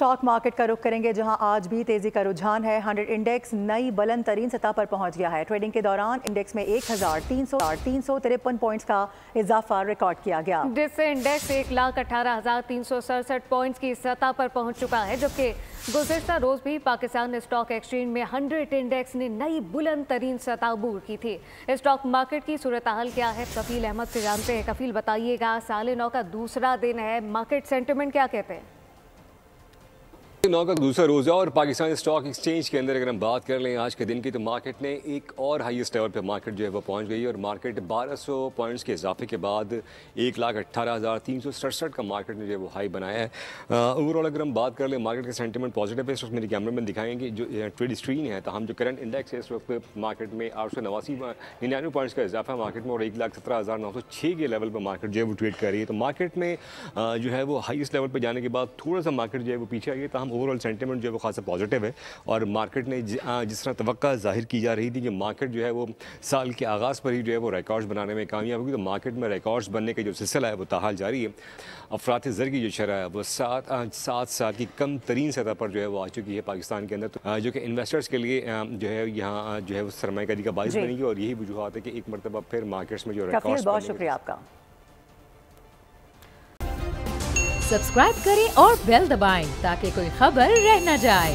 Stock market का रुख करेंगे, जहां आज भी तेजी का रुझान है। 100 इंडेक्स नई बुलंद तरीन सतह पर पहुंच गया है। ट्रेडिंग के दौरान इंडेक्स में 1353 पॉइंट्स का इजाफा रिकॉर्ड किया गया, जिससे इंडेक्स 1,18,367 पॉइंट्स की सतह पर पहुंच चुका है। जबकि गुज़िश्ता रोज भी पाकिस्तान स्टॉक एक्सचेंज में 100 इंडेक्स ने नई बुलंद तरीन सतह अबूर की थी। स्टॉक मार्केट की सूरत हाल क्या है, कफील अहमद से जानते हैं। कफील, बताइएगा, साल नौ का दूसरा दिन है, मार्केट सेंटिमेंट क्या कहते हैं? नौ का दूसरा रोज़ है और पाकिस्तान स्टॉक एक्सचेंज के अंदर अगर हम बात कर लें आज के दिन की, तो मार्केट ने एक और हाईएस्ट लेवल पे मार्केट जो है वो पहुंच गई और मार्केट 1200 पॉइंट्स के इजाफे के बाद 1,18,367 का मार्केट ने जो है वो हाई बनाया है। ओवरऑल अगर हम बात कर लें मार्केट का सेंटीमेंट पॉजिटिव है। इस वक्त मेरे कैमरे में दिखाएंगे जो ट्रेड स्क्रीन है, तो हम जो करंट इंडेक्स है इस वक्त मार्केट में 899 पॉइंट्स का इजाफा मार्केट में और 1,17,906 के लेवल पर मार्केट जो है वो ट्रेड कर रही है। तो मार्केट में जो है वो हाईएस्ट लेवल पर जाने के बाद थोड़ा सा मार्केट जो है वो पीछे आ गई। तो ओवरऑल सेंटीमेंट जो है वो खासा पॉजिटिव है और मार्केट ने जिस तरह तवक्का जाहिर की जा रही थी कि मार्केट जो है वो साल के आगाज़ पर ही जो है वो रिकॉर्ड्स बनाने में कामयाब होगी, तो मार्केट में रिकॉर्ड्स बनने का जो सिलसिला है वो ताहाल जारी है। अफरात ज़र की जो शरह है वो 7 साल की कम तरीन सतह पर जो है वो आ चुकी है पाकिस्तान के अंदर, तो जो कि इन्वेस्टर्स के लिए जो है यहाँ जो है वो सरमायाकारी का बाइस बनेगी और यही वजूहत है कि एक मरतबा फिर मार्केट्स में जो रिकॉर्ड्स। बहुत शुक्रिया आपका। सब्सक्राइब करें और बेल दबाएं ताकि कोई खबर रह न जाए।